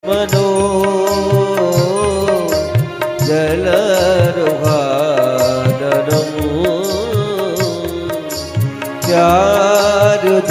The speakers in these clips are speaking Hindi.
मनो जलरुहादरं चारुदर्शय।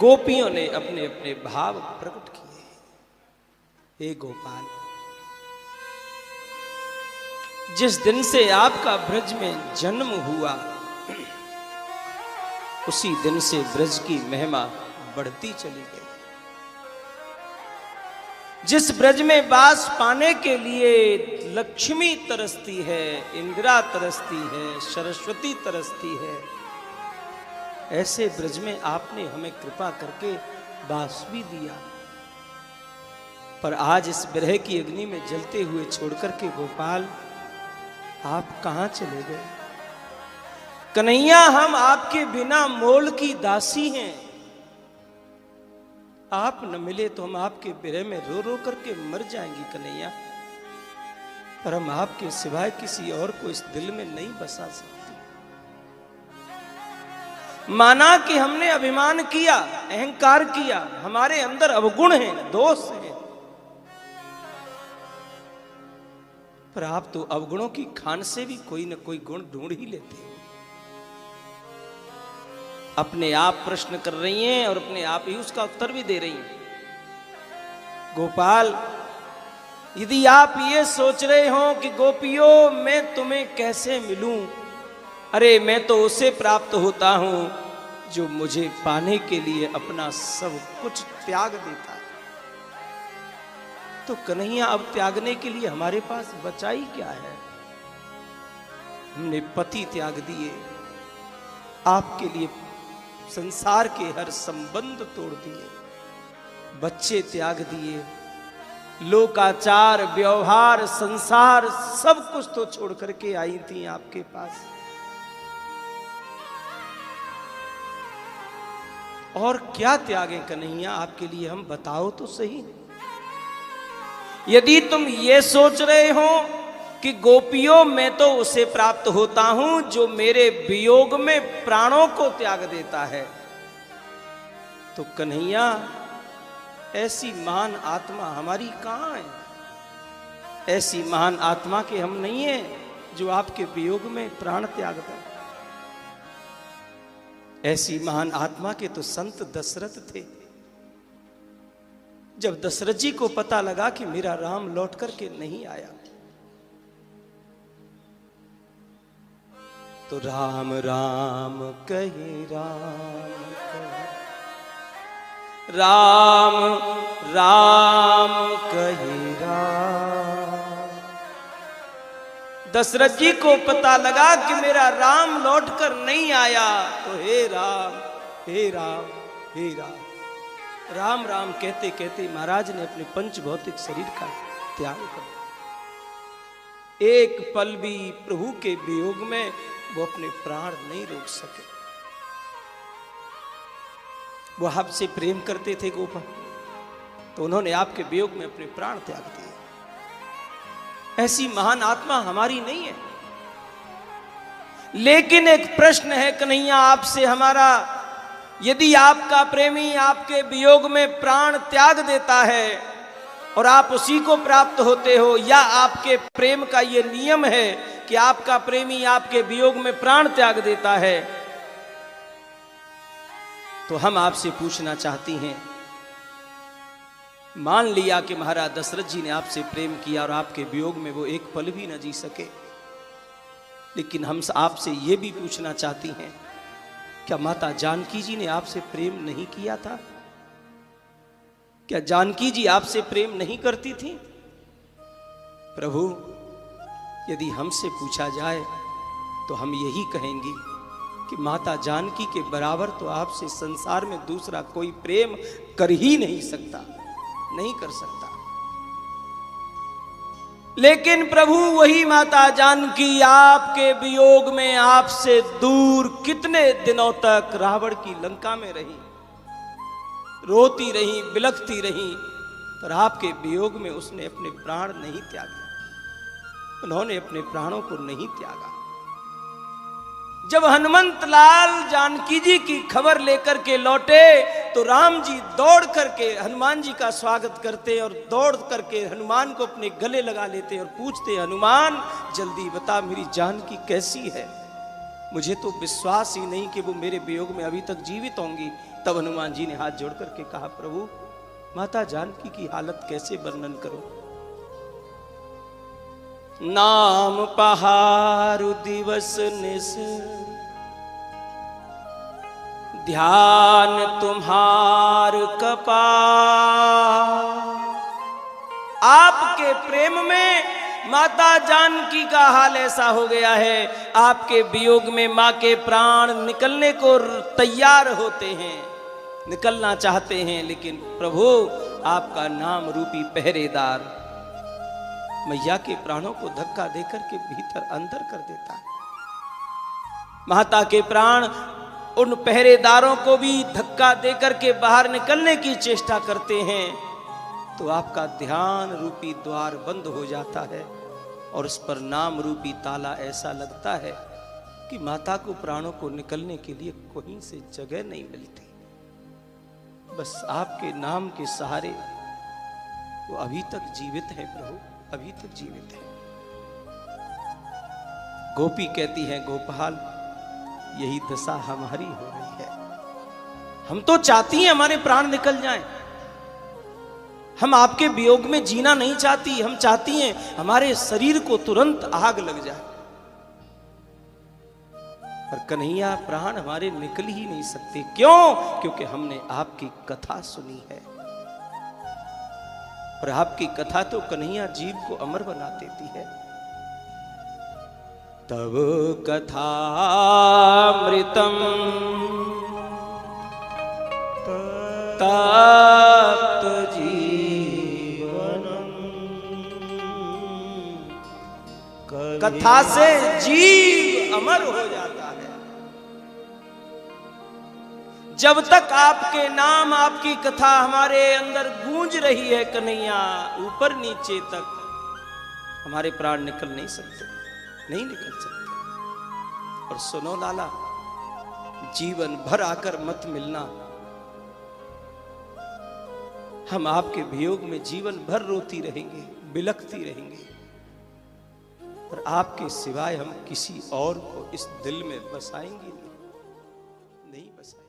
गोपियों ने अपने अपने भाव प्रकट किए। हे गोपाल, जिस दिन से आपका ब्रज में जन्म हुआ उसी दिन से ब्रज की महिमा बढ़ती चली गई। जिस ब्रज में वास पाने के लिए लक्ष्मी तरसती है, इंदिरा तरसती है, सरस्वती तरसती है, ऐसे ब्रज में आपने हमें कृपा करके वास भी दिया। पर आज इस विरह की अग्नि में जलते हुए छोड़कर के गोपाल आप कहां चले गए? कन्हैया, हम आपके बिना मोल की दासी हैं। आप न मिले तो हम आपके विरह में रो रो करके मर जाएंगी कन्हैया। पर हम आपके सिवाय किसी और को इस दिल में नहीं बसा सकते। माना कि हमने अभिमान किया, अहंकार किया, हमारे अंदर अवगुण हैं, दोष हैं, पर आप तो अवगुणों की खान से भी कोई न कोई गुण ढूंढ ही लेते हो। अपने आप प्रश्न कर रही हैं और अपने आप ही उसका उत्तर भी दे रही हैं। गोपाल, यदि आप ये सोच रहे हो कि गोपियों मैं तुम्हें कैसे मिलूं, अरे मैं तो उसे प्राप्त होता हूं जो मुझे पाने के लिए अपना सब कुछ त्याग देता है। तो कन्हैया, अब त्यागने के लिए हमारे पास बचा ही क्या है? हमने पति त्याग दिए, आपके लिए संसार के हर संबंध तोड़ दिए, बच्चे त्याग दिए, लोकाचार, व्यवहार, संसार सब कुछ तो छोड़ करके आई थी आपके पास। और क्या त्यागे कन्हैया आपके लिए, हम बताओ तो सही। यदि तुम ये सोच रहे हो कि गोपियों मैं तो उसे प्राप्त होता हूं जो मेरे वियोग में प्राणों को त्याग देता है, तो कन्हैया ऐसी महान आत्मा हमारी कहां है? ऐसी महान आत्मा के हम नहीं है जो आपके वियोग में प्राण त्याग दे। ऐसी महान आत्मा के तो संत दशरथ थे। जब दशरथ जी को पता लगा कि मेरा राम लौट करके नहीं आया, तो राम राम कहे, राम कहे, राम राम कहे राम। दशरथ जी को पता लगा कि मेरा राम लौटकर नहीं आया, तो हे राम, हे राम, हे राम, राम राम कहते कहते महाराज ने अपने पंच भौतिक शरीर का त्याग कर दिया। एक पल भी प्रभु के वियोग में वो अपने प्राण नहीं रोक सके। वो आपसे प्रेम करते थे गोपाल, तो उन्होंने आपके वियोग में अपने प्राण त्याग दिए। ऐसी महान आत्मा हमारी नहीं है। लेकिन एक प्रश्न है कन्हैया आपसे हमारा, यदि आपका प्रेमी आपके वियोग में प्राण त्याग देता है और आप उसी को प्राप्त होते हो, या आपके प्रेम का ये नियम है कि आपका प्रेमी आपके वियोग में प्राण त्याग देता है, तो हम आपसे पूछना चाहती हैं, मान लिया कि महाराज दशरथ जी ने आपसे प्रेम किया और आपके वियोग में वो एक पल भी न जी सके, लेकिन हम आपसे ये भी पूछना चाहती हैं, क्या माता जानकी जी ने आपसे प्रेम नहीं किया था? क्या जानकी जी आपसे प्रेम नहीं करती थी? प्रभु, यदि हमसे पूछा जाए तो हम यही कहेंगे कि माता जानकी के बराबर तो आपसे संसार में दूसरा कोई प्रेम कर ही नहीं सकता, नहीं कर सकता। लेकिन प्रभु वही माता जानकी आपके वियोग में आपसे दूर कितने दिनों तक रावण की लंका में रही, रोती रही, बिलखती रही, पर आपके वियोग में उसने अपने प्राण नहीं त्यागे, उन्होंने अपने प्राणों को नहीं त्यागा। जब हनुमंत लाल जानकी जी की खबर लेकर के लौटे तो राम जी दौड़ करके हनुमान जी का स्वागत करते और दौड़ करके हनुमान को अपने गले लगा लेते और पूछते, हनुमान जल्दी बता मेरी जानकी कैसी है, मुझे तो विश्वास ही नहीं कि वो मेरे वियोग में अभी तक जीवित होंगी। तब हनुमान जी ने हाथ जोड़ करके कहा, प्रभु माता जानकी की हालत कैसे वर्णन करो। नाम पहारु दिवस निस ध्यान तुम्हार कपार। आपके प्रेम में माता जानकी का हाल ऐसा हो गया है, आपके वियोग में मां के प्राण निकलने को तैयार होते हैं, निकलना चाहते हैं, लेकिन प्रभु आपका नाम रूपी पहरेदार मैया के प्राणों को धक्का देकर के भीतर अंदर कर देता है। माता के प्राण उन पहरेदारों को भी धक्का देकर के बाहर निकलने की चेष्टा करते हैं, तो आपका ध्यान रूपी द्वार बंद हो जाता है और उस पर नाम रूपी ताला ऐसा लगता है कि माता को प्राणों को निकलने के लिए कहीं से जगह नहीं मिलती। बस आपके नाम के सहारे वो अभी तक जीवित है प्रभु, अभी तक जीवित है। गोपी कहती है, गोपाल यही दशा हमारी हो रही है, हम तो चाहती हैं हमारे प्राण निकल जाएं, हम आपके वियोग में जीना नहीं चाहती, हम चाहती हैं हमारे शरीर को तुरंत आग लग जाए, पर कन्हैया प्राण हमारे निकल ही नहीं सकते। क्यों? क्योंकि हमने आपकी कथा सुनी है, और आपकी कथा तो कन्हैया जीव को अमर बना देती है। तब कथामृतम तप्त जीवनम, कथा से जीव अमर हो जाता है। जब तक आपके नाम आपकी कथा हमारे अंदर गूंज रही है कन्हैया, ऊपर नीचे तक हमारे प्राण निकल नहीं सकते, नहीं निकल सकते। और सुनो लाला, जीवन भर आकर मत मिलना, हम आपके वियोग में जीवन भर रोती रहेंगे, बिलखती रहेंगे, और आपके सिवाय हम किसी और को इस दिल में बसाएंगे नहीं बसाएंगे।